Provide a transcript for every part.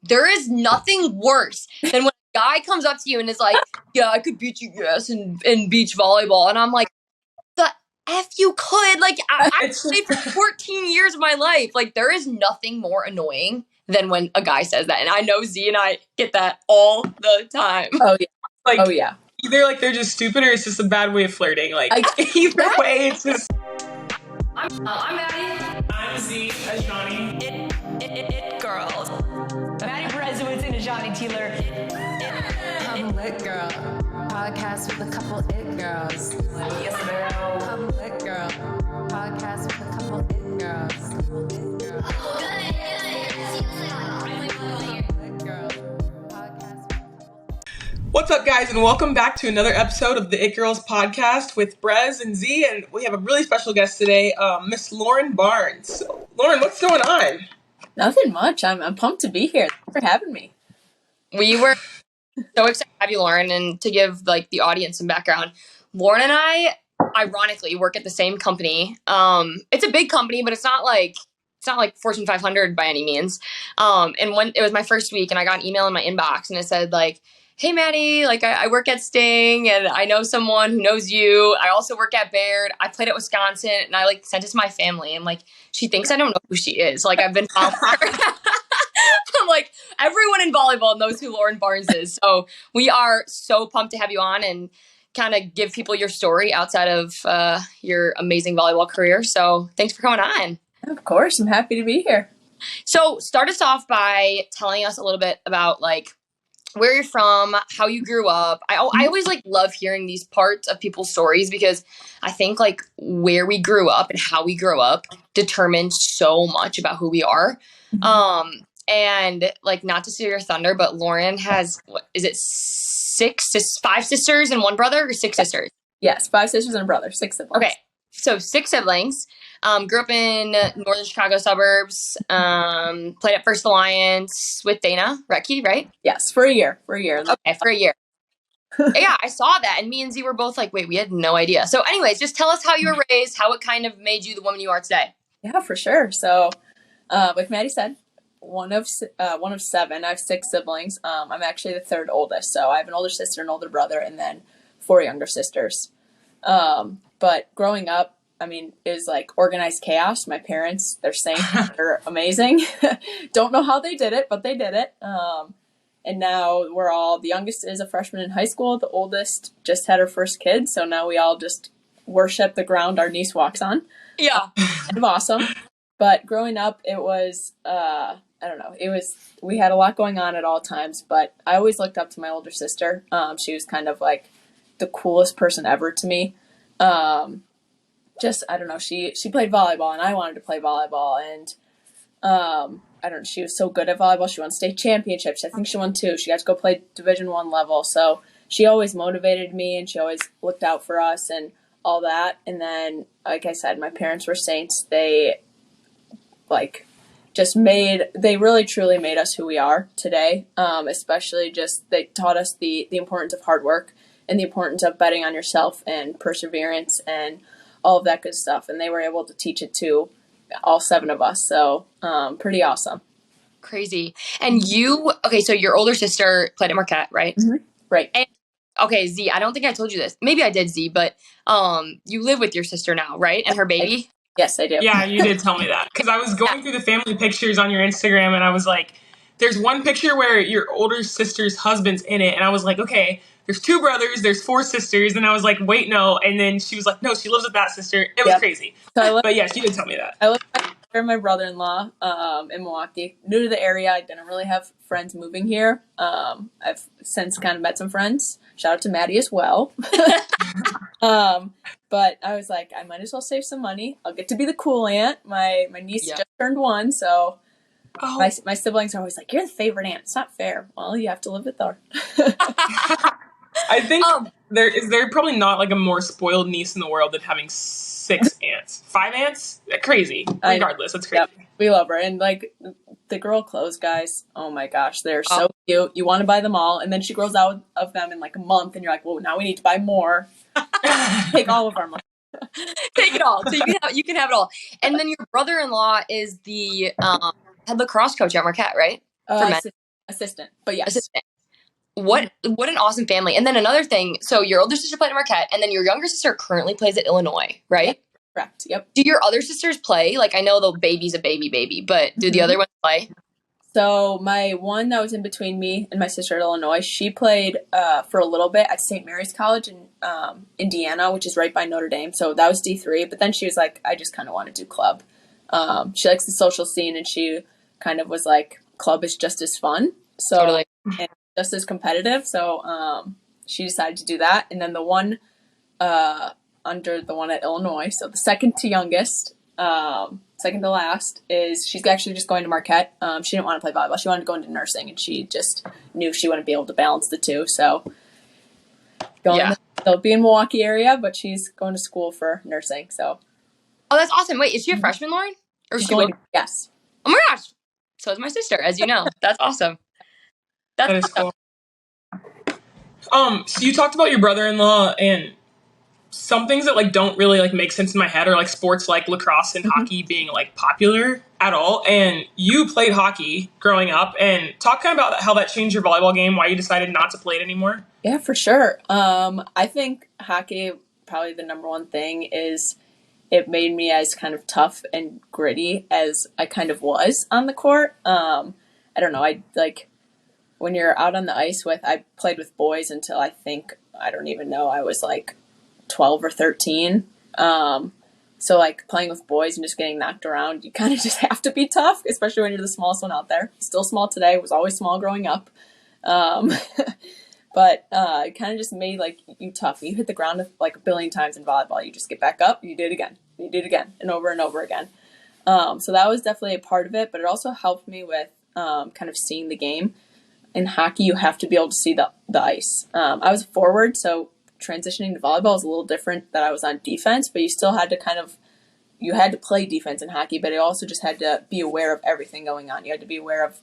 there is nothing worse than when a guy comes up to you and is like, yeah, I could beat you, yes, in beach volleyball. And I'm like, the F you could. Like, I played for 14 years of my life. Like, there is nothing more annoying than when a guy says that. And I know Z and I get that all the time. Oh, yeah. Like, oh, yeah. Either, like, they're just stupid or it's just a bad way of flirting. Like, either way, it's just... I'm Maddie. I'm Z, Azhani. It girls. Maddie Berezowitz and Azhani Tealer. I'm Lit Girl. Podcast with a couple It Girls. Yes, ma'am. I'm Lit Girl. Podcast with a couple It Girls. Lit Girl. Lit Girl. Podcast with a couple. What's up, guys, and welcome back to another episode of the It Girls podcast with Brez and Z, and we have a really special guest today, Miss Lauren Barnes. Lauren, what's going on? Nothing much. I'm pumped to be here. Thanks for having me. We were so excited to have you, Lauren, and to give like the audience some background. Lauren and I, ironically, work at the same company. It's a big company, but it's not like Fortune 500 by any means. And when it was my first week, and I got an email in my inbox, and it said like, "Hey, Maddie, like I work at Sting, and I know someone who knows you. I also work at Baird. I played at Wisconsin," and I like sent it to my family. And like, she thinks I don't know who she is. Like, I've been following her. I'm like, everyone in volleyball knows who Lauren Barnes is. So we are so pumped to have you on and kind of give people your story outside of your amazing volleyball career. So thanks for coming on. Of course. I'm happy to be here. So start us off by telling us a little bit about like where you're from, how you grew up. I always like love hearing these parts of people's stories because I think like where we grew up and how we grew up determines so much about who we are. And like, not to steal your thunder, but Lauren has, what is it, five sisters and one brother, or six sisters? Yes, 5 sisters and a brother, 6 siblings. Okay, so 6 siblings. Grew up in northern Chicago suburbs. Played at First Alliance with Dana Retke, right? Yes, for a year. Okay, for a year. Yeah, I saw that, and me and Z were both like, wait, we had no idea. So anyways, just tell us how you were raised, how it kind of made you the woman you are today. Yeah, for sure. So, like Maddie said, one of 7. I have 6 siblings. I'm actually the 3rd oldest. So I have an older sister, an older brother, and then 4 younger sisters. But growing up, I mean, it was like organized chaos. My parents, they're saints. They're amazing. Don't know how they did it, but they did it. And now the youngest is a freshman in high school. The oldest just had her first kid. So now we all just worship the ground our niece walks on. Yeah. Kind of awesome. But growing up, it was, I don't know, we had a lot going on at all times, but I always looked up to my older sister. She was kind of like the coolest person ever to me. I don't know, she played volleyball and I wanted to play volleyball, and I don't know, she was so good at volleyball. She won state championships. I think she won 2. She got to go play Division I level. So she always motivated me and she always looked out for us and all that. And then, like I said, my parents were saints. They they really truly made us who we are today. Especially just, they taught us the importance of hard work and the importance of betting on yourself and perseverance and all of that good stuff. And they were able to teach it to all 7 of us. So, pretty awesome. Crazy. And so your older sister played at Marquette, right? Mm-hmm. Right. And, okay, Z, I don't think I told you this. Maybe I did, Z, but you live with your sister now, right? And her baby? Yes, I do. Yeah, you did tell me that. Because I was going through the family pictures on your Instagram, and I was like, there's one picture where your older sister's husband's in it, and I was like, okay, there's 2 brothers, there's 4 sisters, and I was like, wait, no. And then she was like, no, she lives with that sister. It was crazy. But yes, you did tell me that. I live with my brother-in-law in Milwaukee. New to the area, I didn't really have friends moving here. I've since kind of met some friends. Shout out to Maddie as well. But I was like, I might as well save some money. I'll get to be the cool aunt. My niece just turned 1, so my siblings are always like, you're the favorite aunt. It's not fair. Well, you have to live with her. I think there probably not like a more spoiled niece in the world than having 6 aunts. 5 aunts? Crazy. Regardless, it's crazy. Yep, we love her. And like the girl clothes, guys, oh my gosh, they're so cute. You want to buy them all, and then she grows out of them in like a month, and you're like, well, now we need to buy more. Take all of our money. Take it all. So you can have it all. And then your brother-in-law is the head lacrosse coach at Marquette, right? For men. Assistant, but yes. Assistant. What an awesome family. And then another thing, so your older sister played at Marquette, and then your younger sister currently plays at Illinois, right? Yep, correct. Yep. Do your other sisters play? Like, I know the baby's a baby, but do the other ones play? So my one that was in between me and my sister at Illinois, she played for a little bit at St. Mary's College in Indiana, which is right by Notre Dame. So that was D3. But then she was like, I just kind of want to do club. She likes the social scene, and she kind of was like, club is just as fun. So Totally. And just as competitive. So she decided to do that. And then the one under the one at Illinois, so the second to youngest, second to last, is she's actually just going to Marquette. She didn't want to play volleyball. She wanted to go into nursing, and she just knew she wouldn't be able to balance the two. So they'll be in Milwaukee area, but she's going to school for nursing. So. Oh, that's awesome. Wait, is she a freshman, Lauren? Or is she going? Yes. Oh my gosh. So is my sister, as you know. That's awesome. That is cool. So you talked about your brother-in-law, and some things that like don't really like make sense in my head are like sports like lacrosse and hockey being like popular at all. And you played hockey growing up, and talk kind of about how that changed your volleyball game, why you decided not to play it anymore. Yeah, for sure. I think hockey, probably the number one thing is it made me as kind of tough and gritty as I kind of was on the court. I don't know. I like when you're out on the ice I played with boys until I don't even know, I was like 12 or 13. So like playing with boys and just getting knocked around, you kind of just have to be tough, especially when you're the smallest one out there. Still small today, was always small growing up. But it kind of just made like you tough. You hit the ground like a billion times in volleyball. You just get back up, you do it again, and over again. So that was definitely a part of it, but it also helped me with kind of seeing the game. In hockey, you have to be able to see the ice. I was a forward, so transitioning to volleyball was a little different that I was on defense, but you still had to you had to play defense in hockey, but it also just had to be aware of everything going on. You had to be aware of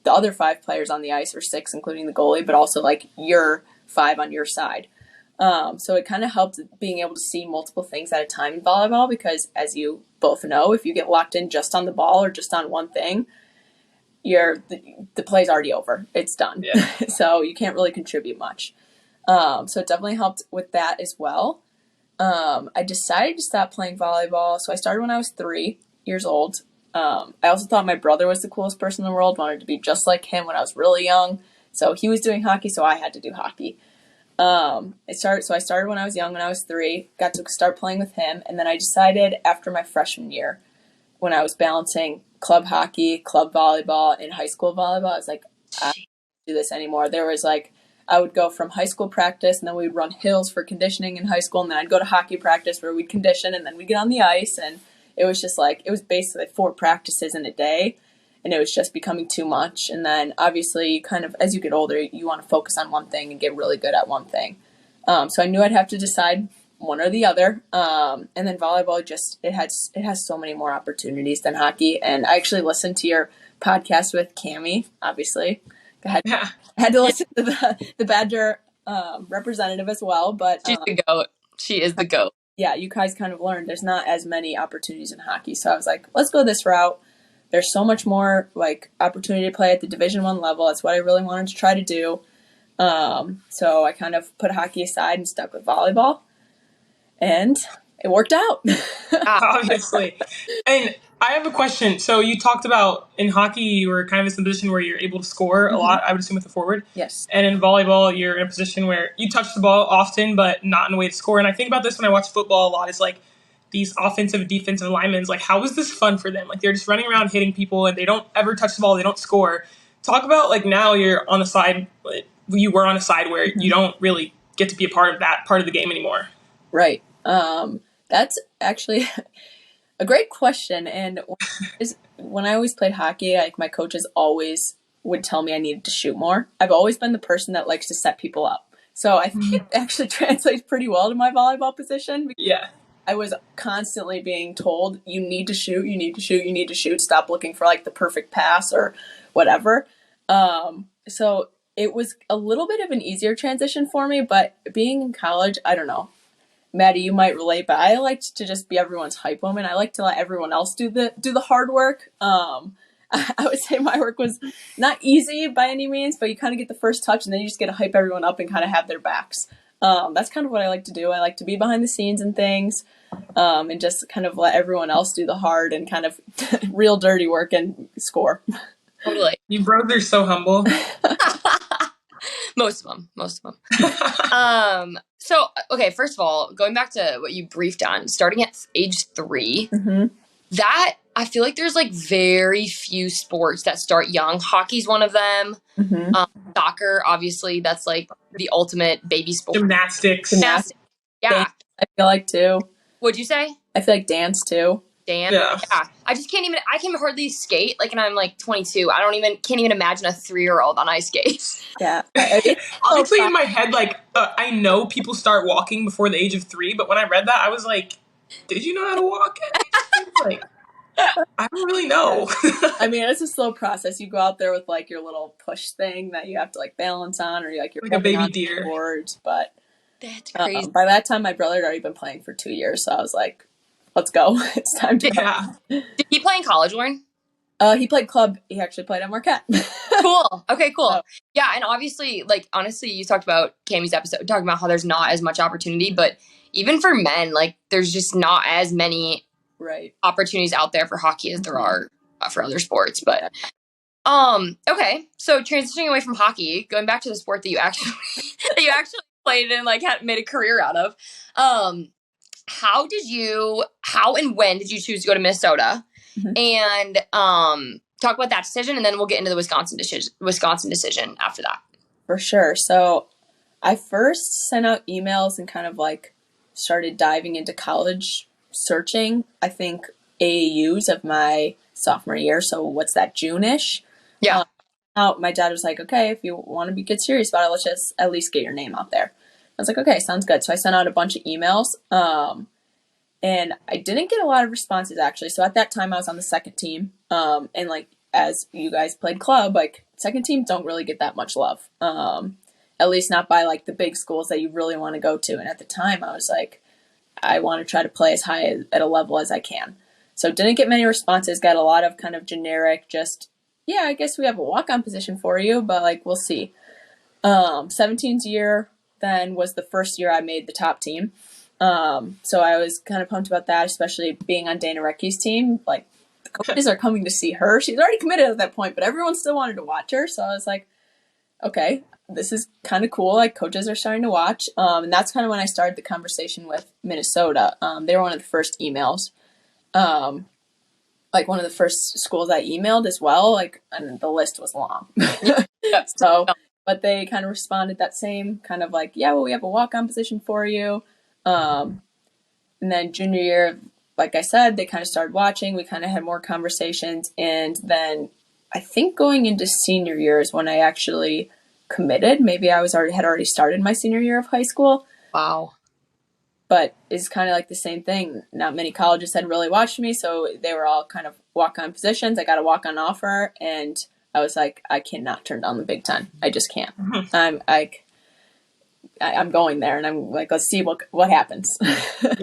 the other 5 players on the ice, or 6, including the goalie, but also like your 5 on your side. So it kind of helped being able to see multiple things at a time in volleyball, because as you both know, if you get locked in just on the ball or just on one thing, the play's already over. It's done. Yeah. So you can't really contribute much. So it definitely helped with that as well. I decided to stop playing volleyball. So I started when I was 3 years old. I also thought my brother was the coolest person in the world, wanted to be just like him when I was really young. So he was doing hockey, so I had to do hockey. I started when I was young, when I was 3, got to start playing with him. And then I decided after my freshman year, when I was balancing club hockey, club volleyball, and high school volleyball, I was like, I don't do this anymore. There was like, I would go from high school practice, and then we'd run hills for conditioning in high school, and then I'd go to hockey practice where we'd condition, and then we'd get on the ice, and it was just like, it was basically 4 practices in a day, and it was just becoming too much. And then obviously kind of, as you get older, you want to focus on one thing and get really good at one thing. So I knew I'd have to decide one or the other. And then volleyball it has so many more opportunities than hockey. And I actually listened to your podcast with Cammie, obviously. I had to listen to the Badger representative as well. But she's the GOAT. She is the GOAT. Yeah, you guys kind of learned there's not as many opportunities in hockey. So I was like, let's go this route. There's so much more like opportunity to play at the Division I level. That's what I really wanted to try to do. So I kind of put hockey aside and stuck with volleyball. And it worked out. Obviously. And I have a question. So you talked about in hockey, you were kind of in a position where you're able to score a lot, I would assume, with the forward. Yes. And in volleyball, you're in a position where you touch the ball often, but not in a way to score. And I think about this when I watch football a lot. It's like these offensive, defensive linemen, like, how is this fun for them? Like, they're just running around hitting people, and they don't ever touch the ball. They don't score. Talk about, like, now you're on the side. You were on a side where you don't really get to be a part of that part of the game anymore. Right. That's actually a great question. And when I always played hockey, like my coaches always would tell me I needed to shoot more. I've always been the person that likes to set people up. So I think it actually translates pretty well to my volleyball position. Yeah. I was constantly being told, you need to shoot, you need to shoot, you need to shoot. Stop looking for like the perfect pass or whatever. So it was a little bit of an easier transition for me, but being in college, I don't know. Maddie, you might relate, but I liked to just be everyone's hype woman. I like to let everyone else do the hard work. I I would say my work was not easy by any means, but you kind of get the first touch and then you just get to hype everyone up and kind of have their backs. That's kind of what I like to do. I like to be behind the scenes and things, and just kind of let everyone else do the hard and kind of real dirty work and score. Totally. You bros are so humble. Most of them. So, okay, first of all, going back to what you briefed on, starting at age 3, that, I feel like there's like very few sports that start young. Hockey's one of them. Soccer, obviously, that's like the ultimate baby sport. Gymnastics. Yeah. Dance, I feel like too. What'd you say? I feel like dance too. Dance. Yeah. I can hardly skate, like, and I'm like 22. Can't even imagine a 3-year-old on ice skates. Yeah. Honestly, in my head, like, I know people start walking before the age of 3, but when I read that, I was like, did you know how to walk? Like, I don't really know. I mean, it's a slow process. You go out there with like your little push thing that you have to like balance on, or you're like a baby deer. Boards, but that's crazy. By that time, my brother had already been playing for 2 years, so I was like, let's go. It's time to go. Did he play in college, Lauren? He played club. He actually played at Marquette. Cool. Okay, cool. Oh. Yeah, and obviously, like, honestly, you talked about Cammie's episode, talking about how there's not as much opportunity, but even for men, like, there's just not as many opportunities out there for hockey as there are for other sports. But okay, so transitioning away from hockey, going back to the sport that you actually played and like made a career out of. How and when did you choose to go to Minnesota? And talk about that decision, and then we'll get into the Wisconsin decision after that. For sure. So I first sent out emails and kind of like started diving into college searching, I think AAUs of my sophomore year. So what's that, June-ish? Yeah. My dad was like, okay, if you want to get serious about it, let's just at least get your name out there. I was like, okay, sounds good. So I sent out a bunch of emails, and I didn't get a lot of responses actually. So at that time I was on the second team, and like, as you guys played club, like second team don't really get that much love. At least not by like the big schools that you really want to go to. And at the time I was like, I want to try to play as high at a level as I can. So didn't get many responses, got a lot of kind of generic, just, yeah, I guess we have a walk-on position for you, but like, we'll see. 17's year then was the first year I made the top team. So I was kind of pumped about that, especially being on Dana Recke's team. Like, the coaches are coming to see her. She's already committed at that point, but everyone still wanted to watch her. So I was like, okay, this is kind of cool. Like, coaches are starting to watch. And that's kind of when I started the conversation with Minnesota. They were one of the first emails. Like one of the first schools I emailed as well. Like, and the list was long. So, but they kind of responded that same kind of like, yeah, well, we have a walk-on position for you. And then junior year, like I said, they kind of started watching. We kind of had more conversations. And then I think going into senior year is when I actually committed. Maybe I had already started my senior year of high school. Wow. But it's kind of like the same thing. Not many colleges had really watched me, so they were all kind of walk-on positions. I got a walk-on offer, and I was like, I cannot turn down the Big Ten. I just can't. I'm going there, and I'm like, let's see what happens.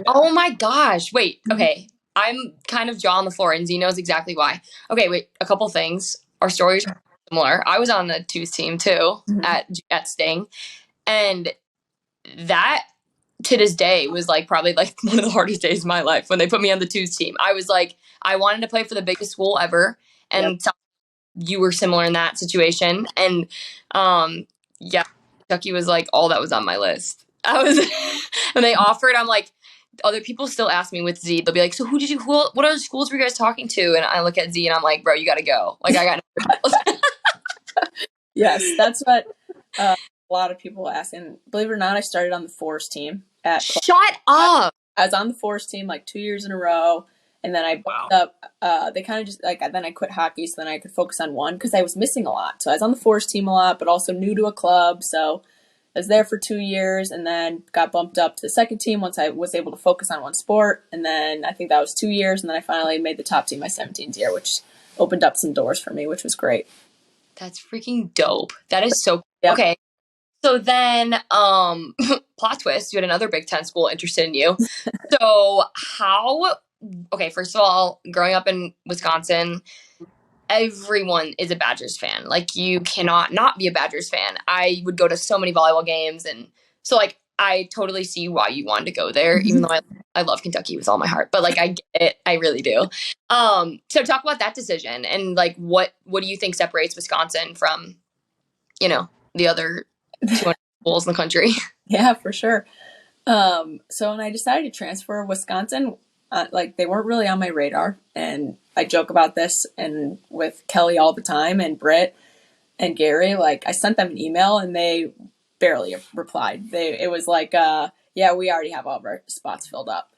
Oh my gosh. Wait, okay. I'm kind of jaw on the floor, and Z knows exactly why. Okay, wait, a couple things. Our stories are similar. I was on the twos team too at Sting, and that to this day was like probably like one of the hardest days of my life when they put me on the twos team. I was like, I wanted to play for the biggest school ever, and you were similar in that situation. And yeah, Kentucky was like all that was on my list. When they offered, I'm like, other people still ask me with Z, they'll be like, so what other schools were you guys talking to? And I look at Z and I'm like, bro, you gotta go. Like, I got Yes, that's what a lot of people ask. And believe it or not, I started on the fours team Shut up. I was on the fours team like 2 years in a row. And then I bumped up, they kind of just like, then I quit hockey so then I could focus on one because I was missing a lot. So I was on the fours team a lot, but also new to a club. So I was there for 2 years and then got bumped up to the second team once I was able to focus on one sport. And then I think that was 2 years. And then I finally made the top team my 17th year, which opened up some doors for me, which was great. That's freaking dope. That is so okay. So then, plot twist, you had another Big Ten school interested in you. So okay, first of all, growing up in Wisconsin, everyone is a Badgers fan. Like, you cannot not be a Badgers fan. I would go to so many volleyball games, and so like I totally see why you wanted to go there, even though I love Kentucky with all my heart. But like, I get it, I really do. So talk about that decision, and like what do you think separates Wisconsin from, you know, the other 200 schools in the country? Yeah, for sure. So when I decided to transfer, Wisconsin, like they weren't really on my radar, and I joke about this and with Kelly all the time, and Britt and Gary. Like, I sent them an email and they barely replied. It was like, yeah, we already have all of our spots filled up.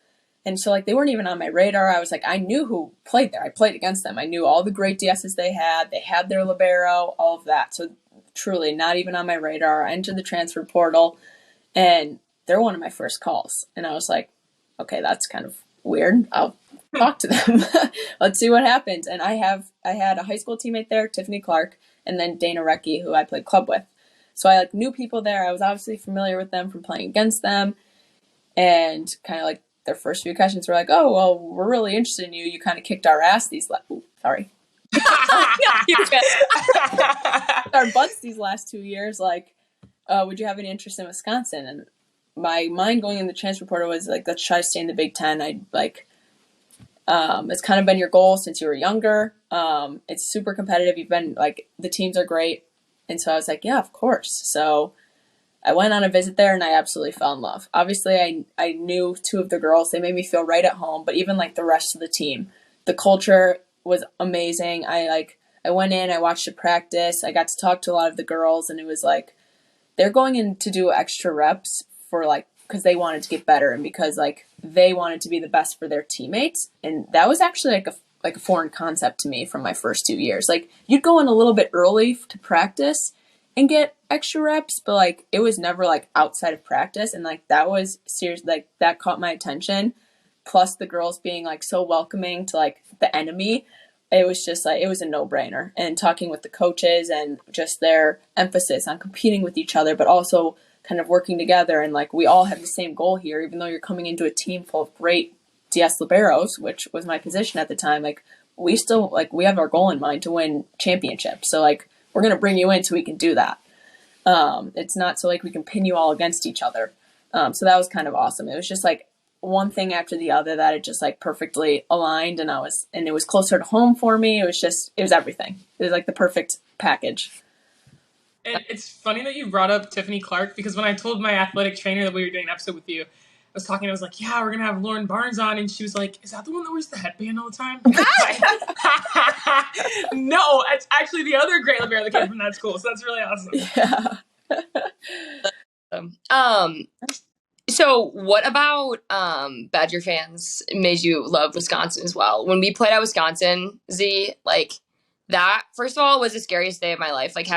And so like they weren't even on my radar. I was like, I knew who played there. I played against them. I knew all the great DSs they had. They had their libero, all of that. So truly not even on my radar. I entered the transfer portal, and they're one of my first calls. And I was like, okay, that's kind of weird. I'll talk to them. Let's see what happens. And I had a high school teammate there, Tiffany Clark, and then Dana Recke, who I played club with. So I like knew people there. I was obviously familiar with them from playing against them. And kind of like their first few questions were like, oh, well, we're really interested in you. You kind of kicked our ass sorry. Our butts these last 2 years. Like, would you have any interest in Wisconsin? And my mind going in the transfer portal was like, let's try to stay in the Big Ten. I like, it's kind of been your goal since you were younger. It's super competitive. You've been like, the teams are great. And so I was like, yeah, of course. So I went on a visit there, and I absolutely fell in love. Obviously, I knew two of the girls. They made me feel right at home, but even like the rest of the team, the culture was amazing. I went in, I watched a practice. I got to talk to a lot of the girls, and it was like, they're going in to do extra reps for like, because they wanted to get better, and because like they wanted to be the best for their teammates. And that was actually like a foreign concept to me from my first 2 years. Like, you'd go in a little bit early to practice and get extra reps, but like it was never like outside of practice. And like that was serious, like that caught my attention. Plus the girls being like so welcoming to like the enemy. It was just like, it was a no-brainer. And talking with the coaches and just their emphasis on competing with each other, but also kind of working together. And like, we all have the same goal here, even though you're coming into a team full of great DS liberos, which was my position at the time. Like, we still, like, we have our goal in mind to win championships. So like, we're going to bring you in so we can do that. It's not so like we can pin you all against each other. So that was kind of awesome. It was just like one thing after the other that it just like perfectly aligned, and it was closer to home for me. It was everything. It was like the perfect package. And it's funny that you brought up Tiffany Clark, because when I told my athletic trainer that we were doing an episode with you, I was like, yeah, we're going to have Lauren Barnes on. And she was like, is that the one that wears the headband all the time? No, it's actually the other great libero that came from that school. So that's really awesome. Yeah. So what about Badger fans made you love Wisconsin as well? When we played at Wisconsin, Z, like that, first of all, was the scariest day of my life. Like I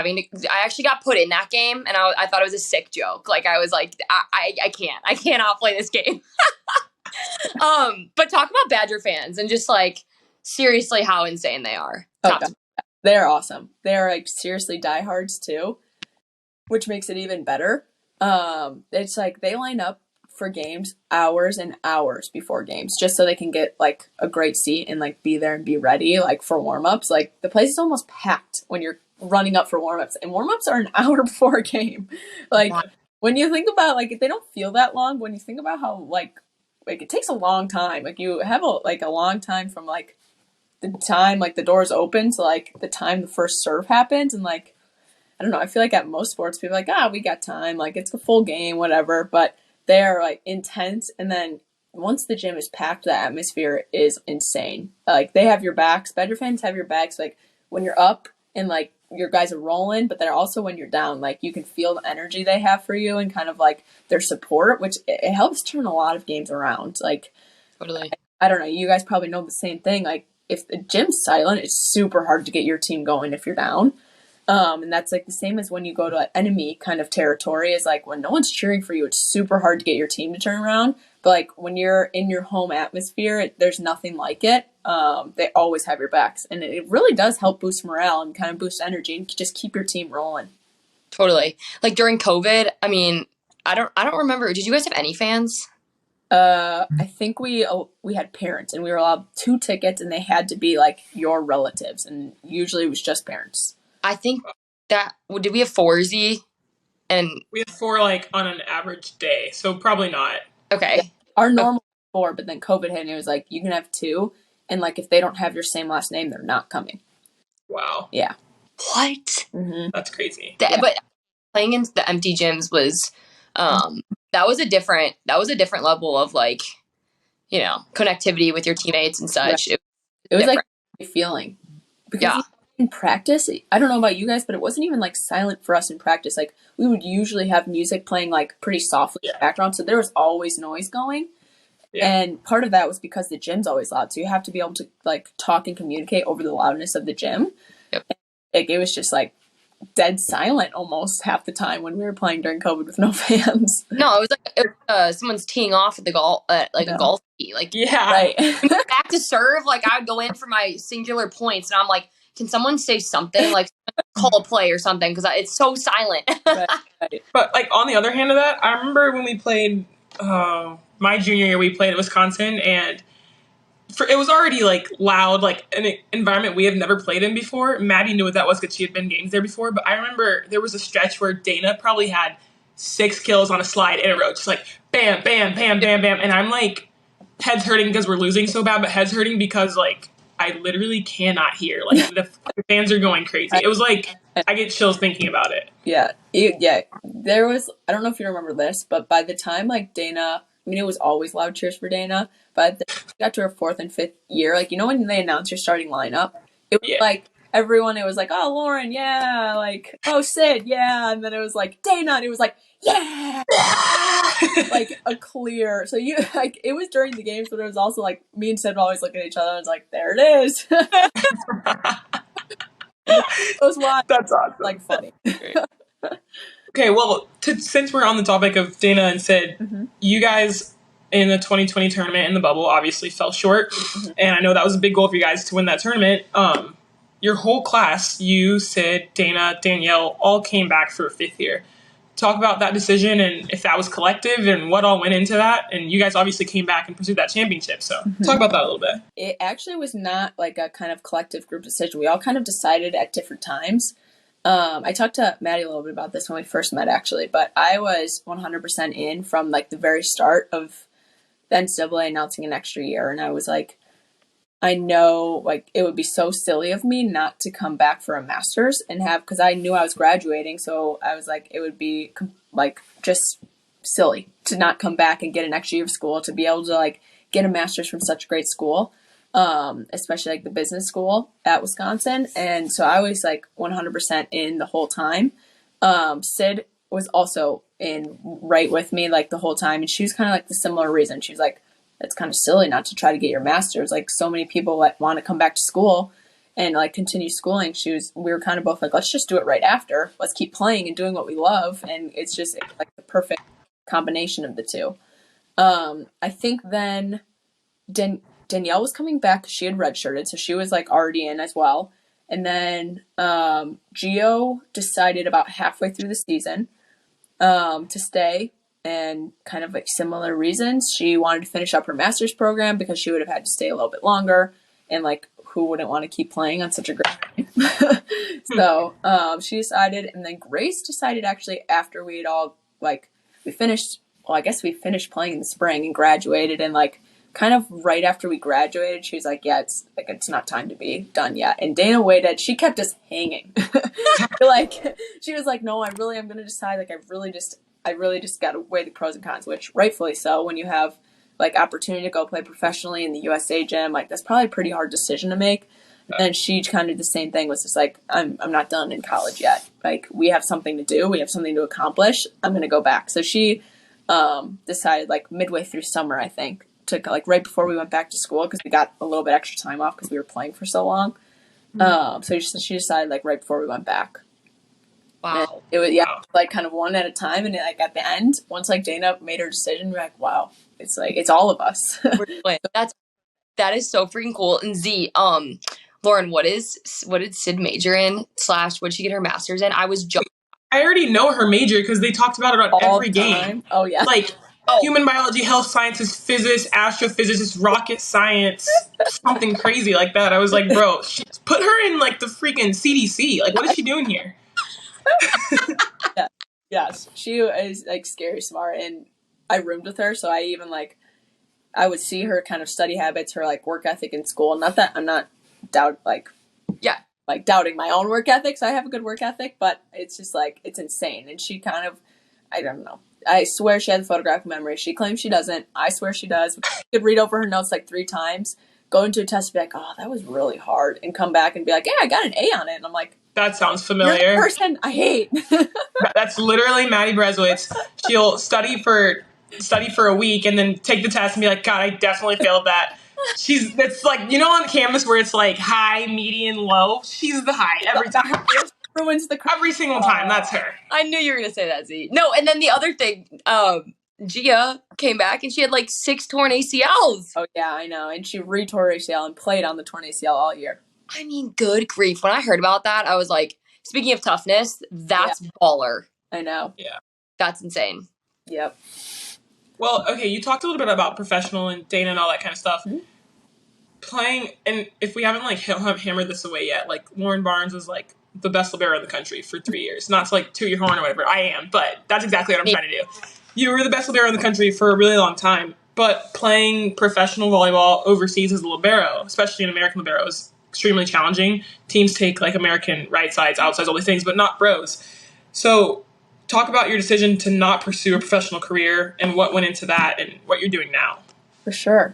actually got put in that game, and I thought it was a sick joke. Like I was like, I cannot play this game. But talk about Badger fans and just like seriously how insane they are. They're awesome. They're like seriously diehards too, which makes it even better. It's like they line up for games hours and hours before games just so they can get like a great seat and like be there and be ready like for warm-ups. Like the place is almost packed when you're running up for warm-ups, and warm-ups are an hour before a game. Like when you think about like, they don't feel that long, when you think about how like it takes a long time. Like you have a long time from like the time like the doors open to like the time the first serve happens. And like, I don't know, I feel like at most sports people are like, we got time, like it's a full game, whatever. But they're like intense. And then once the gym is packed, the atmosphere is insane. Like they have your backs. Badger fans have your backs. Like when you're up and like your guys are rolling, but then also when you're down, like you can feel the energy they have for you and kind of like their support, which it helps turn a lot of games around. Like, totally. I don't know, you guys probably know the same thing. Like if the gym's silent, it's super hard to get your team going if you're down. And that's like the same as when you go to an enemy kind of territory, is like when no one's cheering for you, it's super hard to get your team to turn around. But like when you're in your home atmosphere, there's nothing like it. They always have your backs, and it really does help boost morale and kind of boost energy and just keep your team rolling. Totally. Like during COVID, I mean, I don't remember. Did you guys have any fans? I think we had parents, and we were allowed 2 tickets, and they had to be like your relatives, and usually it was just parents. I think that did we have 4Z? And We have 4 like on an average day, so probably not. okay. Yeah. Our normal 4, but then COVID hit, and it was like you can have 2, and like if they don't have your same last name, they're not coming. Wow. Yeah. What? Mm-hmm. That's crazy. But playing in the empty gyms was that was a different level of like, you know, connectivity with your teammates and such. Right. It was like a feeling. Because in practice, I don't know about you guys, but it wasn't even like silent for us in practice. Like we would usually have music playing like pretty softly in the background, so there was always noise going. Yeah. And part of that was because the gym's always loud, so you have to be able to like talk and communicate over the loudness of the gym. Yep. Like it was just like dead silent almost half the time when we were playing during COVID with no fans. No, it was like someone's teeing off at the golf, a golf tee. Like, yeah, right. Back to serve, like I would go in for my singular points, and I'm like, can someone say something, like call a play or something, because it's so silent. Right. But like on the other hand of that, I remember when we played my junior year, we played at Wisconsin, and it was already like loud, like an environment we have never played in before. Maddie knew what that was because she had been games there before. But I remember there was a stretch where Dana probably had 6 kills on a slide in a row, just like bam, bam, bam, bam, bam. And I'm like heads hurting because we're losing so bad, but heads hurting because like I literally cannot hear. Like the fans are going crazy. It was like I get chills thinking about it. Yeah. There was, I don't know if you remember this, but by the time like Dana, I mean, it was always loud cheers for Dana, but we got to her 4th and 5th year. Like, you know, when they announced your starting lineup, it was like everyone, it was like, oh, Lauren, yeah. Like, oh, Sid, yeah. And then it was like Dana, and it was like, yeah. Like a clear. So you like it was during the games, but it was also like me and Sid were always looking at each other and it's like, there it is. It was wild. That's awesome. Like funny. Okay, well, since we're on the topic of Dana and Sid, you guys in the 2020 tournament in the bubble obviously fell short, and I know that was a big goal for you guys to win that tournament. Your whole class, you, Sid, Dana, Danielle, all came back for a 5th year. Talk about that decision and if that was collective and what all went into that. And you guys obviously came back and pursued that championship. So talk about that a little bit. It actually was not like a kind of collective group decision. We all kind of decided at different times. I talked to Maddie a little bit about this when we first met, actually, but I was 100% in from like the very start of the NCAA announcing an extra year. And I was like, I know like it would be so silly of me not to come back for a master's and have, because I knew I was graduating. So I was like, it would be like just silly to not come back and get an extra year of school, to be able to like get a master's from such a great school, especially like the business school at Wisconsin. And so I was like 100% in the whole time. Sid was also in right with me like the whole time. And she was kind of like the similar reason. She was like, it's kind of silly not to try to get your master's. Like so many people like want to come back to school and like continue schooling. We were kind of both like, let's just do it right after. Let's keep playing and doing what we love. And it's just like the perfect combination of the two. I think then Danielle was coming back because she had redshirted. So she was like already in as well. And then Gio decided about halfway through the season to stay. And kind of like similar reasons. She wanted to finish up her master's program because she would have had to stay a little bit longer. And like, who wouldn't want to keep playing on such a great game? So she decided, and then Grace decided actually after we had all like, we finished playing in the spring and graduated. And like, kind of right after we graduated, she was like, yeah, it's not time to be done yet. And Dana waited. She kept us hanging. Like, she was like, no, I'm going to decide. Like, I really just got to weigh the pros and cons, which rightfully so. When you have like opportunity to go play professionally in the USA gym, like that's probably a pretty hard decision to make. Yeah. And she kind of the same thing, was just like, I'm not done in college yet. Like we have something to do. We have something to accomplish. I'm going to go back. So she decided like midway through summer, I think, to like right before we went back to school, because we got a little bit extra time off because we were playing for so long. So she decided like right before we went back. Wow. And it was like kind of one at a time, and like at the end, once like Dana made her decision, we're like, wow, it's like it's all of us. That is so freaking cool. And Z, Lauren, what did Sid major in / what did she get her master's in? I already know her major because they talked about it on every game. Oh yeah, like human biology, health sciences, physics, astrophysicist, rocket science, something crazy like that. I was like, bro, put her in like the freaking CDC. Like, what is she doing here? Yeah. Yes, she is like scary smart, and I roomed with her, so I even like I would see her kind of study habits, her like work ethic in school. Not that I'm not doubting my own work ethics. I have a good work ethic, but it's just like it's insane. And she kind of, I don't know. I swear she has a photographic memory. She claims she doesn't. I swear she does. She could read over her notes like 3 times, go into a test, and be like, "Oh, that was really hard," and come back and be like, "Yeah, I got an A on it." And I'm like, that sounds familiar. You're the person I hate. That's literally Maddie Berezowitz. She'll study for a week and then take the test and be like, God, I definitely failed that. It's like, you know, on Canvas where it's like high, median, low. She's the high every time. Ruins the every single time. That's her. I knew you were gonna say that, Z. No, and then the other thing, Gia came back and she had like 6 torn ACLs. Oh yeah, I know. And she re-tore her ACL and played on the torn ACL all year. I mean, good grief. When I heard about that, I was like, speaking of toughness, that's baller. I know. Yeah. That's insane. Yep. Well, okay, you talked a little bit about professional and data and all that kind of stuff. Mm-hmm. Playing, and if we haven't like hammered this away yet, like Lauren Barnes was like the best libero in the country for 3 years. Not to like toot your horn or whatever. I am, but that's exactly what I'm trying to do. You were the best libero in the country for a really long time, but playing professional volleyball overseas as a libero, especially in American libero, is extremely challenging. Teams take like American right sides, outsides, all these things, but not bros. So talk about your decision to not pursue a professional career and what went into that and what you're doing now. For sure.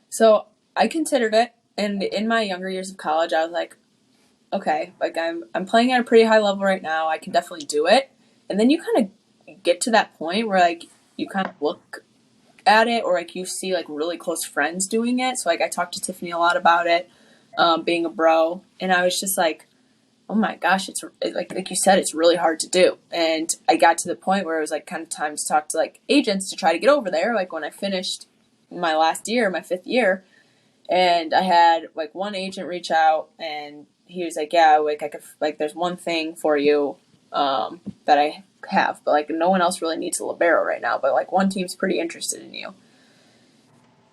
So I considered it, and in my younger years of college, I was like, okay, like I'm playing at a pretty high level right now. I can definitely do it. And then you kind of get to that point where like you kind of look at it, or like you see like really close friends doing it. So like I talked to Tiffany a lot about it, being a bro, and I was just like, oh my gosh, it's like you said, it's really hard to do. And I got to the point where it was like kind of time to talk to like agents to try to get over there. Like when I finished my last year, my 5th year, and I had like one agent reach out, and he was like, yeah, like I could, like there's one thing for you that I have, but like no one else really needs a libero right now, but like one team's pretty interested in you.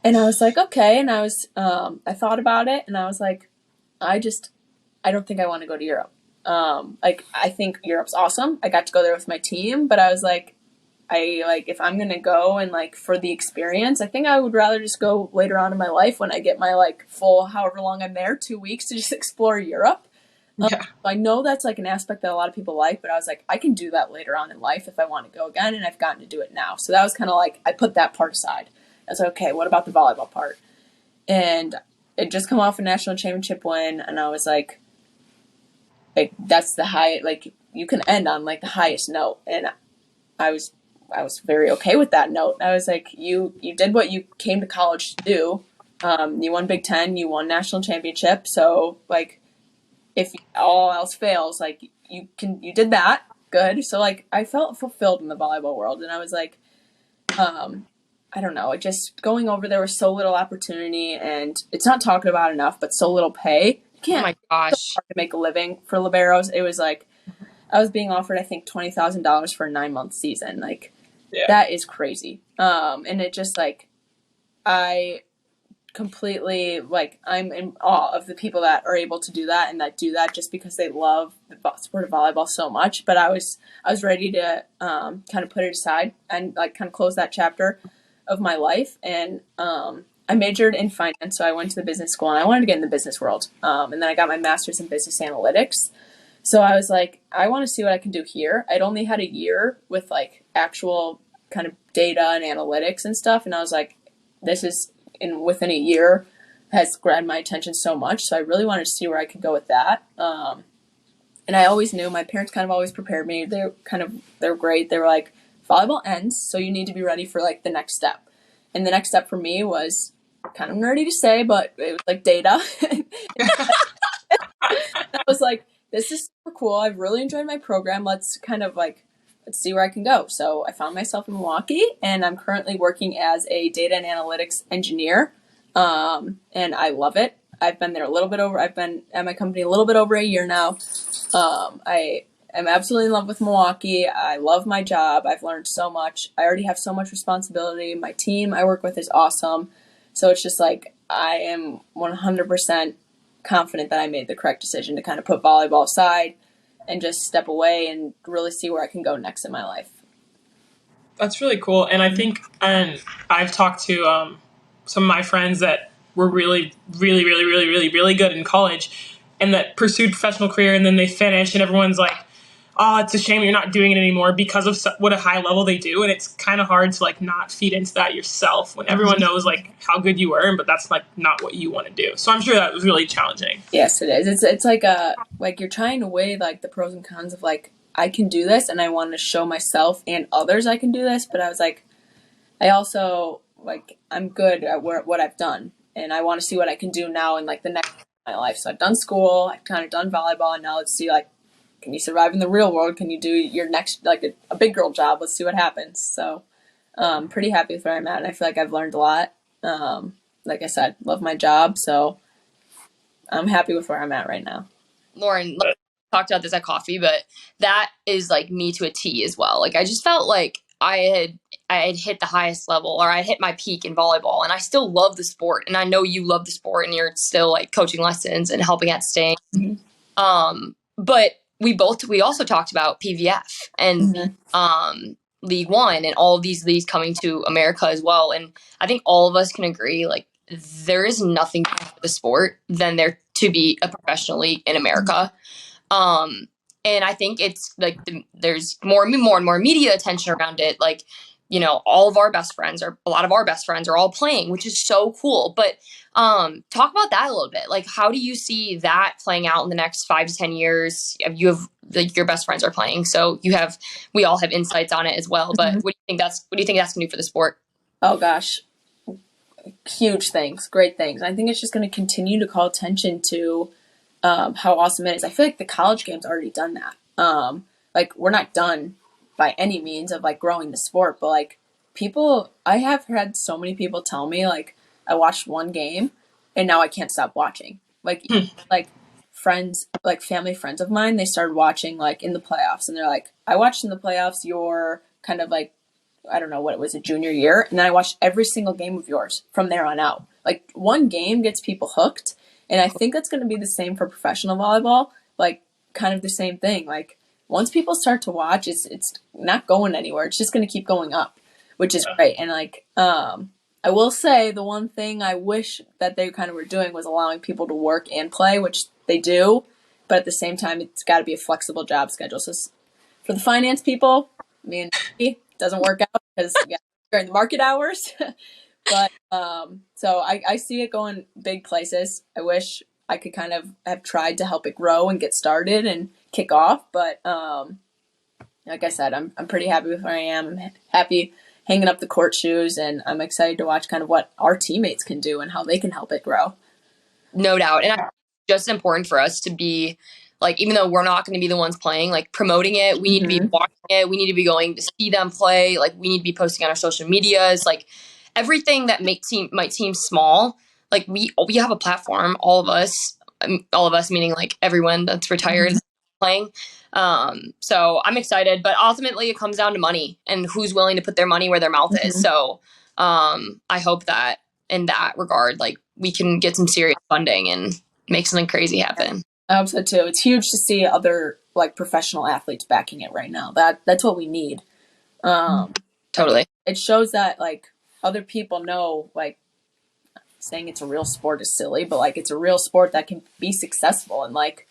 And I was like, okay. And I was, I thought about it, and I was like, I don't think I want to go to Europe. Like, I think Europe's awesome. I got to go there with my team, but I was like, if I'm going to go and like for the experience, I think I would rather just go later on in my life when I get my like full, however long I'm there, 2 weeks to just explore Europe. Yeah. I know that's like an aspect that a lot of people like, but I was like, I can do that later on in life if I want to go again. And I've gotten to do it now. So that was kind of like, I put that part aside. I was like, okay, what about the volleyball part? And it just come off a national championship win. And I was like that's the high, like you can end on like the highest note. And I was very okay with that note. I was like, you did what you came to college to do. You won Big Ten, you won national championship. So like, if all else fails, like you did that good. So like, I felt fulfilled in the volleyball world. And I was like, I don't know, it just going over there was so little opportunity, and it's not talked about enough, but so little pay. Oh my gosh. So hard to make a living for liberos. It was like, I was being offered, I think, $20,000 for a 9-month season. Like, That is crazy. And it just like, I completely, like, I'm in awe of the people that are able to do that and that do that just because they love the sport of volleyball so much. But I was ready to kind of put it aside and like kind of close that chapter of my life. And I majored in finance, so I went to the business school, and I wanted to get in the business world. And then I got my master's in business analytics. So I was like, I want to see what I can do here. I'd only had a year with like actual kind of data and analytics and stuff. And I was like, this is within a year has grabbed my attention so much. So I really wanted to see where I could go with that. And I always knew, my parents kind of always prepared me. They're great. They were like, volleyball ends, so you need to be ready for like the next step. And the next step for me was kind of nerdy to say, but it was like data. I was like, this is super cool. I've really enjoyed my program. Let's see where I can go. So I found myself in Milwaukee, and I'm currently working as a data and analytics engineer. And I love it. I've been at my company a little bit over a year now. I am absolutely in love with Milwaukee. I love my job. I've learned so much. I already have so much responsibility. My team I work with is awesome. So it's just like I am 100% confident that I made the correct decision to kind of put volleyball aside and just step away and really see where I can go next in my life. That's really cool. And I think, and I've talked to some of my friends that were really, really, really, really, really, really good in college and that pursued professional career, and then they finish and everyone's like, oh, it's a shame you're not doing it anymore because of what a high level they do. And it's kind of hard to like not feed into that yourself when everyone knows like how good you were, but that's like not what you want to do. So I'm sure that was really challenging. Yes, it is. It's like you're trying to weigh like the pros and cons of like, I can do this and I want to show myself and others I can do this. But I was like, I also like, I'm good at what I've done and I want to see what I can do now in like the next my life. So I've done school, I've kind of done volleyball, and now let's see like, can you survive in the real world? Can you do your next like a big girl job? Let's see what happens. So pretty happy with where I'm at, and I feel like I've learned a lot. Like I said, love my job, so I'm happy with where I'm at right now. Lauren, talked about this at coffee, but that is like me to a T as well. Like I just felt like I had hit the highest level, or I hit my peak in volleyball, and I still love the sport. And I know you love the sport, and you're still like coaching lessons and helping at staying. But we also talked about PVF and League One and all of these leagues coming to America as well. And I think all of us can agree, like there is nothing better for the sport than there to be a professional league in America. And I think it's like there's more and more media attention around it. Like, you know, all of our best friends, or a lot of our best friends, are all playing, which is so cool. But talk about that a little bit. Like, how do you see that playing out in the next 5 to 10 years? You have like your best friends are playing, so we all have insights on it as well. But what do you think that's gonna do for the sport? Oh gosh, huge things, great things. I think it's just going to continue to call attention to how awesome it is. I feel like the college game's already done that. Like we're not done by any means of like growing the sport, but like I have had so many people tell me like I watched one game and now I can't stop watching. Like like friends, like family friends of mine, they started watching like in the playoffs, and they're like, I watched in the playoffs your kind of like, I don't know what it was, a junior year, and then I watched every single game of yours from there on out. Like one game gets people hooked. And I think that's going to be the same for professional volleyball, like kind of the same thing. Like once people start to watch, it's not going anywhere. It's just going to keep going up, which is great. And like, I will say the one thing I wish that they kind of were doing was allowing people to work and play, which they do. But at the same time, it's got to be a flexible job schedule. So for the finance people, me and Maddie, it doesn't work out because during the market hours. But so I see it going big places. I wish I could kind of have tried to help it grow and get started and kick off. But like I said, I'm pretty happy with where I am. I'm happy hanging up the court shoes, and I'm excited to watch kind of what our teammates can do and how they can help it grow. No doubt. And I think it's just important for us to be like, even though we're not going to be the ones playing, like promoting it, we need to be watching it. We need to be going to see them play. Like we need to be posting on our social medias. Like everything that might seem small, like we have a platform, all of us meaning like everyone that's retired playing. So I'm excited, but ultimately it comes down to money and who's willing to put their money where their mouth is. So I hope that in that regard, like we can get some serious funding and make something crazy happen. I hope so too. It's huge to see other like professional athletes backing it right now. That's what we need. Totally. It shows that like other people know, like saying it's a real sport is silly, but like it's a real sport that can be successful, and like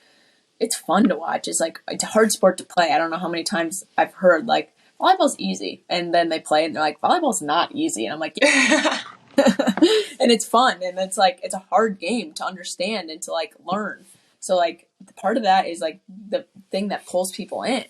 it's fun to watch. It's like it's a hard sport to play. I don't know how many times I've heard like volleyball's easy, and then they play and they're like volleyball's not easy, and I'm like yeah. And it's fun, and it's like it's a hard game to understand and to like learn. So like part of that is like the thing that pulls people in.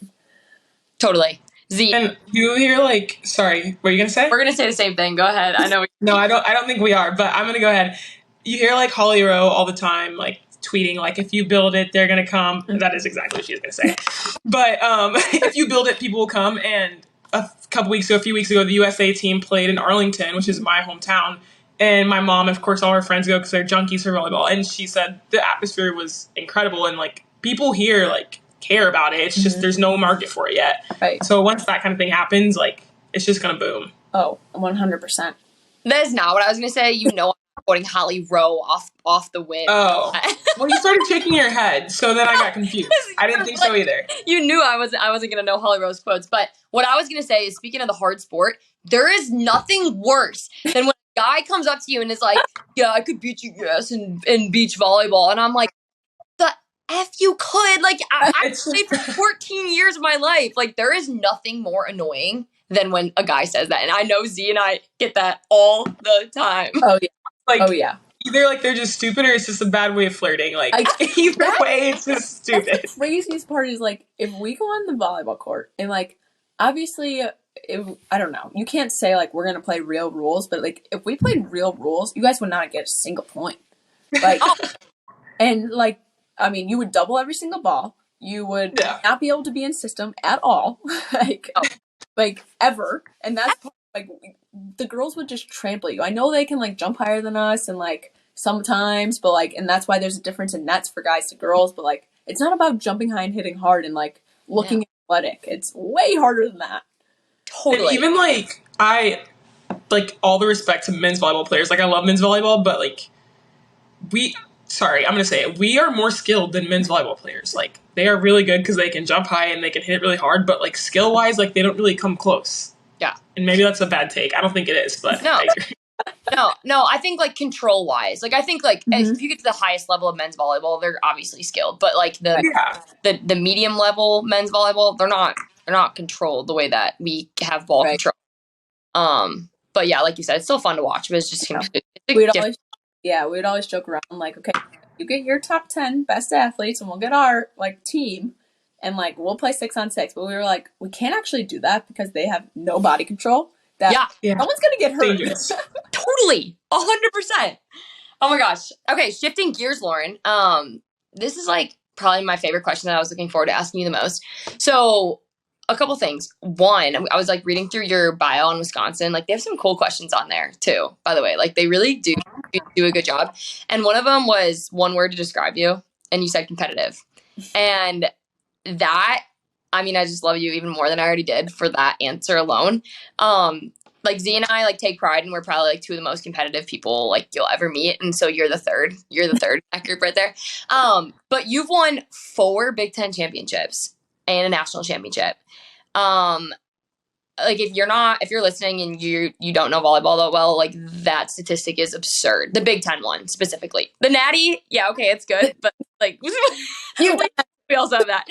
Totally. Z. And you hear like, sorry, what are you gonna say? We're gonna say the same thing. Go ahead. I know. No, I don't think we are, but I'm gonna go ahead. You hear like Holly Rowe all the time, like tweeting, like if you build it, they're gonna come. That is exactly what she was gonna say. But if you build it, people will come. And a few weeks ago, the USA team played in Arlington, which is my hometown. And my mom, of course, all her friends go because they're junkies for volleyball. And she said the atmosphere was incredible, and like people here like care about it. It's just there's no market for it yet. Right. So once that kind of thing happens, like it's just gonna boom. Oh, 100%. That is not what I was going to say. You know, I'm quoting Holly Rowe off the whip. Oh, well, you started shaking your head, so then I got confused. I didn't think so either. You knew I wasn't going to know Holly Rowe's quotes. But what I was going to say is, speaking of the hard sport, there is nothing worse than when a guy comes up to you and is like, yeah, I could beat you in beach volleyball. And I'm like, the F you could. Like, I played for 14 years of my life. Like, there is nothing more annoying than when a guy says that. And I know Z and I get that all the time. Oh, yeah. Like, oh, yeah. Either like they're just stupid or it's just a bad way of flirting. Like either way, it's just stupid. The craziest part is like if we go on the volleyball court and like obviously I don't know, you can't say like we're gonna play real rules, but like if we played real rules, you guys would not get a single point. Like and like I mean you would double every single ball. You would not be able to be in system at all. like ever. And that's like the girls would just trample you. I know they can like jump higher than us and like sometimes, but like, and that's why there's a difference in nets for guys to girls, but like, it's not about jumping high and hitting hard and like looking athletic. It's way harder than that. Totally. And even like, I like all the respect to men's volleyball players. Like I love men's volleyball, but like I'm going to say it. We are more skilled than men's volleyball players. Like they are really good because they can jump high and they can hit it really hard, but like skill wise, like they don't really come close. Yeah. And maybe that's a bad take. I don't think it is, but no. No, I think like control wise, like I think like if you get to the highest level of men's volleyball, they're obviously skilled, but like the medium level men's volleyball, they're not controlled the way that we have ball control. But yeah, like you said, it's still fun to watch, but it's just we'd always joke around like, okay, you get your top 10 best athletes and we'll get our like team and like we'll play 6-on-6, but we were like, we can't actually do that because they have no body control. Someone's gonna get hurt. Totally, 100%. Oh my gosh. Okay, shifting gears, Lauren. This is like probably my favorite question that I was looking forward to asking you the most. So, a couple things. One, I was like reading through your bio on Wisconsin. Like they have some cool questions on there too. By the way, like they really do a good job. And one of them was one word to describe you, and you said competitive. And that, I mean, I just love you even more than I already did for that answer alone. Like Z and I like take pride and we're probably like two of the most competitive people like you'll ever meet. And so you're the third in that group right there. But you've won 4 Big Ten championships and a national championship. Like if you're listening and you don't know volleyball that well, like that statistic is absurd. The Big Ten one specifically. The Natty, yeah, okay, it's good, but like we also have that.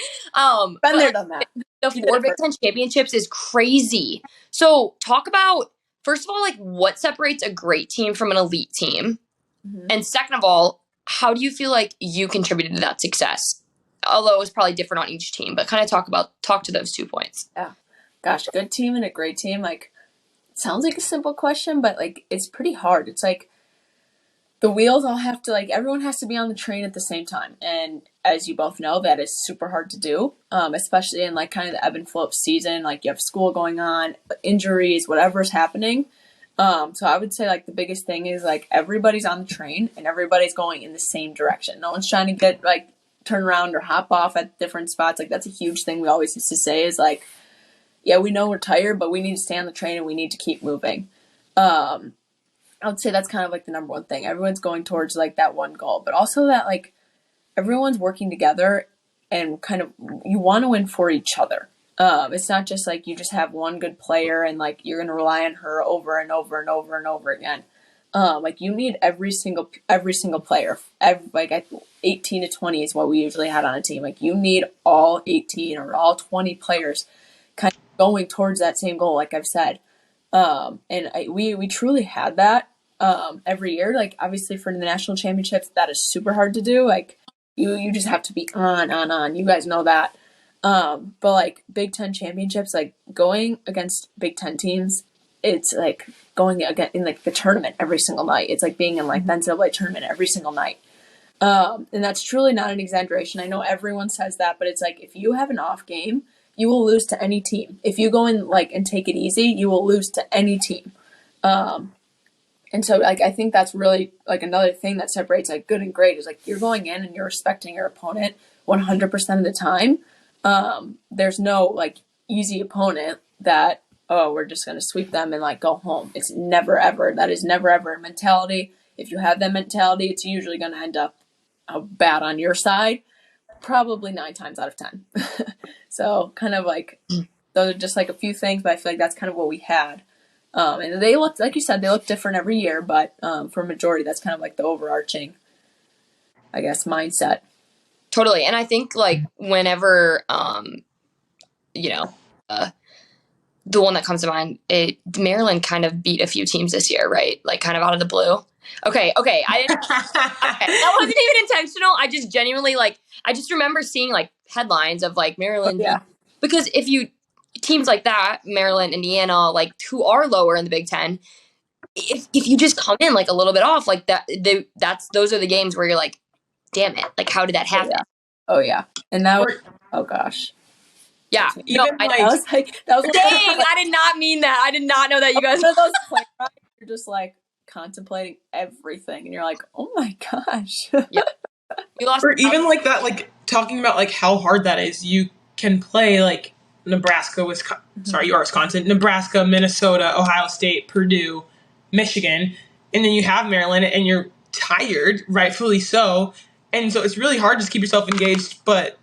Been there, done that. The 4 Big Ten championships is crazy. So talk about, first of all, like what separates a great team from an elite team? Mm-hmm. And second of all, how do you feel like you contributed to that success? Although it was probably different on each team, but kind of talk to those 2 points. Yeah. Gosh, good team and a great team. Like, sounds like a simple question, but like, it's pretty hard. It's like, the wheels all have to, like, everyone has to be on the train at the same time. And as you both know, that is super hard to do, especially in, like, kind of the ebb and flow of season. Like, you have school going on, injuries, whatever's happening. So I would say, like, the biggest thing is, like, everybody's on the train and everybody's going in the same direction. No one's trying to get, like, turn around or hop off at different spots. Like, that's a huge thing we always used to say is, like, yeah, we know we're tired, but we need to stay on the train and we need to keep moving. I would say that's kind of like the number one thing. Everyone's going towards like that one goal, but also that like everyone's working together and kind of you want to win for each other. It's not just like you just have one good player and like you're going to rely on her over and over and over and over again. Like you need every single player. Like 18 to 20 is what we usually had on a team. Like you need all 18 or all 20 players kind of going towards that same goal. Like I've said. We truly had that every year. Like obviously for the national championships, that is super hard to do. Like you just have to be on. You guys know that. But like Big Ten championships, like going against Big Ten teams, it's like going again in like the tournament every single night. It's like being in like the NCAA tournament every single night. And that's truly not an exaggeration. I know everyone says that, but it's like if you have an off game, you will lose to any team. If you go in like and take it easy, you will lose to any team. And so like I think that's really like another thing that separates like good and great is like you're going in and you're respecting your opponent 100% of the time. there's no like easy opponent that, oh, we're just going to sweep them and like go home. It's never ever. That is never ever a mentality. If you have that mentality, it's usually going to end up bad on your side, probably 9 times out of 10. So kind of like, those are just like a few things, but I feel like that's kind of what we had. And they look, like you said, they look different every year, but for a majority, that's kind of like the overarching, I guess, mindset. Totally. And I think like whenever, the one that comes to mind, Maryland kind of beat a few teams this year, right? Like kind of out of the blue. Okay. That wasn't even intentional. I just genuinely I just remember seeing like headlines of like Maryland. Yeah. Because if you, teams like that, Maryland, Indiana, like who are lower in the Big Ten, if you just come in like a little bit off like that, those are the games where you're like, damn it, like how did that happen? Oh yeah. And that was, oh gosh. Yeah. Even that was dang, I did not mean that. I did not know that you guys. One of those plane rides, you're just like contemplating everything, and you're like, oh my gosh. Yeah. You lost. Or even like that, like talking about like how hard that is. You can play like Nebraska, Wisconsin, Nebraska, Minnesota, Ohio State, Purdue, Michigan, and then you have Maryland, and you're tired, rightfully so. And so it's really hard to keep yourself engaged, but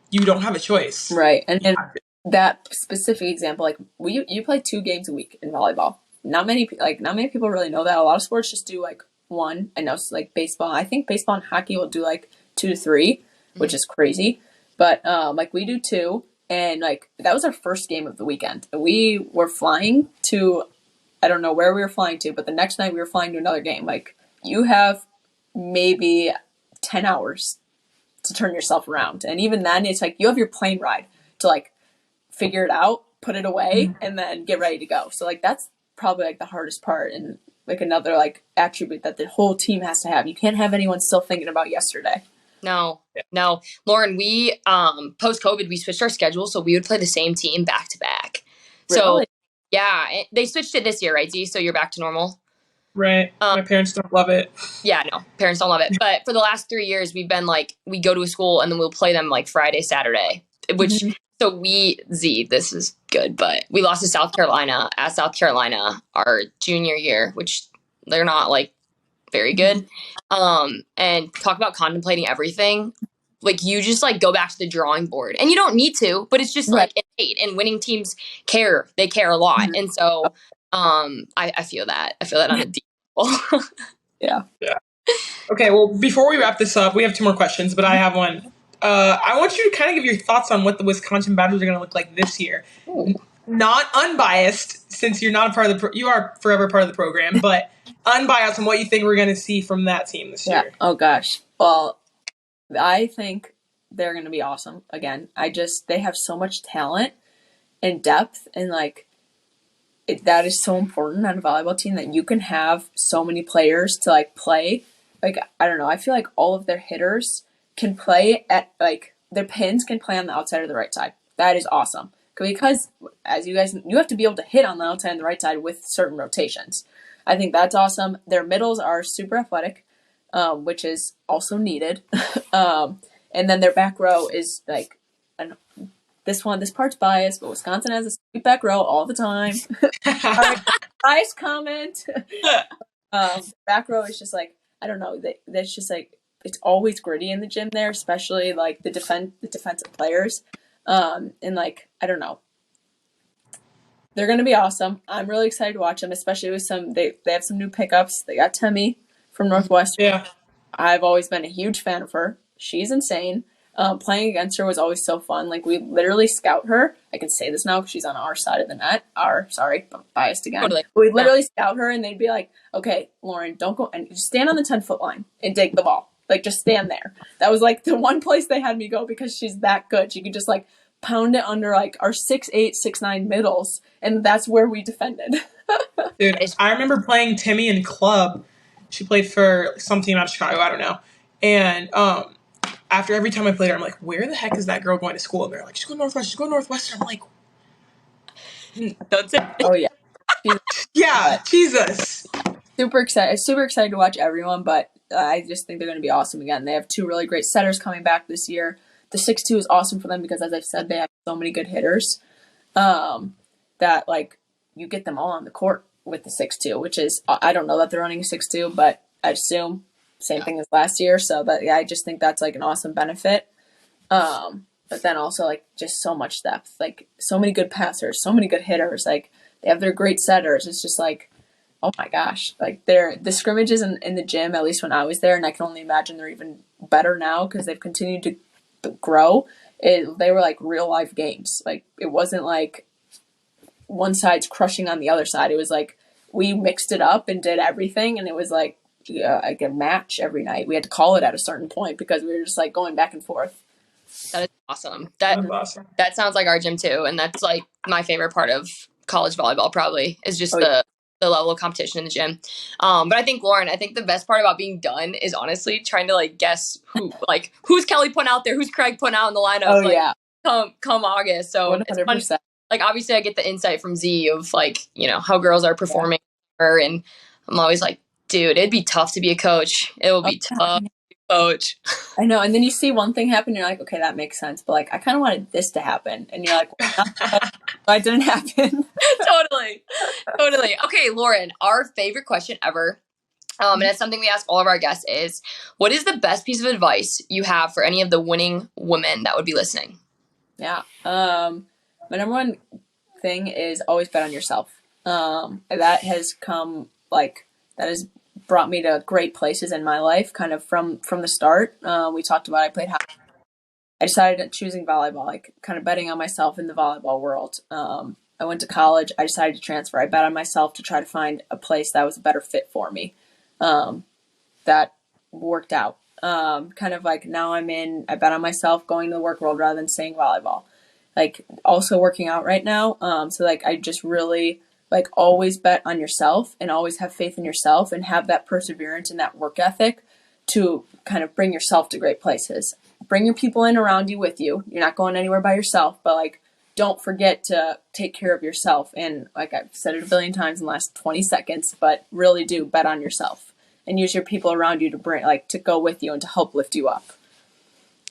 you don't have a choice. Right. And that specific example, like you play 2 games a week in volleyball. Not many people really know that. A lot of sports just do like 1. I know it's like baseball. I think baseball and hockey will do like 2 to 3, which is crazy. But like we do 2, and like that was our first game of the weekend. We were flying to, I don't know where we were flying to, but the next night we were flying to another game. Like you have maybe 10 hours to turn yourself around. And even then it's like you have your plane ride to like figure it out, put it away, and then get ready to go. So like that's probably like the hardest part, and like another like attribute that the whole team has to have. You can't have anyone still thinking about yesterday. No. Lauren, we post-COVID we switched our schedule, so we would play the same team back to back. Really? So yeah, they switched it this year, right, Z? So you're back to normal. Right. My parents don't love it. Yeah, no, parents don't love it. But for the last 3 years, we've been like, we go to a school and then we'll play them like Friday, Saturday, which, so this is good, but we lost to South Carolina at South Carolina our junior year, which they're not like very good. And talk about contemplating everything. Like you just like go back to the drawing board, and you don't need to, but it's just like innate, and winning teams care. They care a lot. And so, I feel that. I feel that on a deep level. Yeah. Okay, well, before we wrap this up, we have 2 more questions, but I have one. I want you to kind of give your thoughts on what the Wisconsin Badgers are going to look like this year. Not unbiased, since you're not a part of you are forever part of the program, but unbiased on what you think we're going to see from that team this year. Oh gosh. Well, I think they're going to be awesome. Again, they have so much talent and depth, and like that is so important on a volleyball team, that you can have so many players to like play. Like, I don't know. I feel like all of their hitters can play at like their pins can play on the outside or the right side. That is awesome. Because as you have to be able to hit on the outside and the right side with certain rotations. I think that's awesome. Their middles are super athletic, which is also needed. And then their back row is like, this part's biased, but Wisconsin has a sweet back row all the time. Biased comment. Back row is just like, I don't know. That's just like, it's always gritty in the gym there, especially like the defensive players. And like, I don't know. They're going to be awesome. I'm really excited to watch them, especially with they have some new pickups. They got Temmie from Northwestern. Yeah. I've always been a huge fan of her. She's insane. Playing against her was always so fun. Like, we literally scout her. I can say this now because she's on our side of the net. I'm biased again. Totally. We literally scout her, and they'd be like, okay, Lauren, don't go, and just stand on the 10-foot line and dig the ball. Like, just stand there. That was like the one place they had me go because she's that good. She could just like pound it under like our 6'8", 6'9" middles, and that's where we defended. Dude, I remember playing Temmie in club. She played for some team out of Chicago, I don't know. And after every time I played her, I'm like, where the heck is that girl going to school? And they're like, she's going Northwestern. I'm like, Don't say. Oh yeah. yeah, Jesus. Super excited to watch everyone, but I just think they're going to be awesome again. They have 2 really great setters coming back this year. the 6'2" is awesome for them because, as I've said, they have so many good hitters that like you get them all on the court with the 6'2", which is, I don't know that they're running a 6'2", but I assume same thing as last year. So that, yeah, I just think that's like an awesome benefit. But then also like just so much depth, like so many good passers, so many good hitters, like they have their great setters. It's just like, oh my gosh, like the scrimmages in the gym, at least when I was there, and I can only imagine they're even better now because they've continued to grow. They were like real life games. Like it wasn't like one side's crushing on the other side. It was like we mixed it up and did everything, and it was like a match every night. We had to call it at a certain point because we were just like going back and forth. That is awesome. That's awesome. That sounds like our gym too, and that's like my favorite part of college volleyball. Probably is just the level of competition in the gym. But I think Lauren, the best part about being done is honestly trying to like guess who's Kelly putting out there, who's Craig putting out in the lineup. Oh yeah, come August. So 100%. Like obviously, I get the insight from Z of like how girls are performing, and I'm always like, dude, it'd be tough to be a coach. It will be tough. Coach. I know, and then you see one thing happen, and you're like, okay, that makes sense, but like I kind of wanted this to happen, and you're like, well, it didn't happen. Totally. Okay, Lauren, our favorite question ever, and it's something we ask all of our guests is, what is the best piece of advice you have for any of the winning women that would be listening? Yeah, my number one thing is always bet on yourself. That has that has brought me to great places in my life, kind of from the start. We talked about I played hockey. I decided choosing volleyball, like kind of betting on myself in the volleyball world. I went to college. I decided to transfer. I bet on myself to try to find a place that was a better fit for me. That worked out. Kind of like now I bet on myself going to the work world rather than staying volleyball. Like also working out right now. So like I just really like always bet on yourself and always have faith in yourself and have that perseverance and that work ethic to kind of bring yourself to great places. Bring your people in around you with you. You're not going anywhere by yourself, but like don't forget to take care of yourself. And like I've said it a billion times in the last 20 seconds, but really do bet on yourself and use your people around you to go with you and to help lift you up.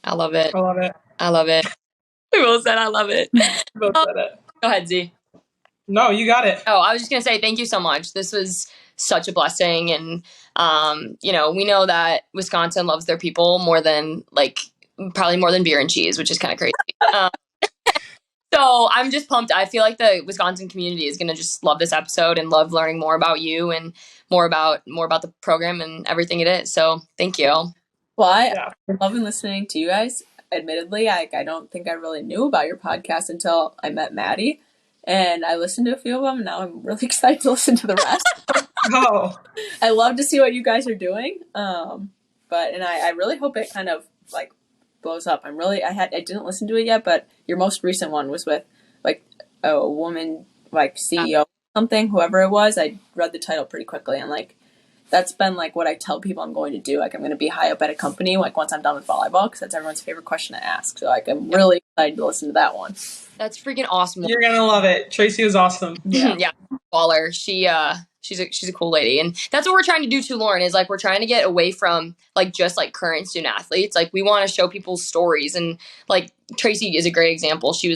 I love it. We both said I love it. Both said it. Go ahead, Z. No, you got it. Oh, I was just going to say thank you so much. This was such a blessing. And, we know that Wisconsin loves their people probably more than beer and cheese, which is kind of crazy. So I'm just pumped. I feel like the Wisconsin community is going to just love this episode and love learning more about you and more about the program and everything it is. So thank you. Well, I'm loving listening to you guys. Admittedly, I don't think I really knew about your podcast until I met Maddie. And I listened to a few of them, and now I'm really excited to listen to the rest. Oh, I love to see what you guys are doing. I really hope it kind of like blows up. I didn't listen to it yet, but your most recent one was with like a woman, like CEO something, whoever it was. I read the title pretty quickly, and like that's been like what I tell people I'm going to do. Like I'm going to be high up at a company like once I'm done with volleyball, because that's everyone's favorite question to ask. So like I'm really excited to listen to that one. That's freaking awesome. You're gonna love it. Tracy is awesome. Yeah, baller. She's a cool lady, and that's what we're trying to do too, Lauren. Is like we're trying to get away from like just like current student athletes. Like we want to show people's stories, and like Tracy is a great example. She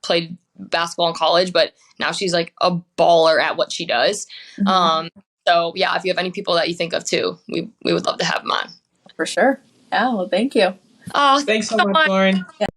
played basketball in college, but now she's like a baller at what she does. Mm-hmm. So yeah, if you have any people that you think of too, we would love to have them on. For sure. Yeah. Well, thank you. Oh, thanks so much, Lauren. Yeah.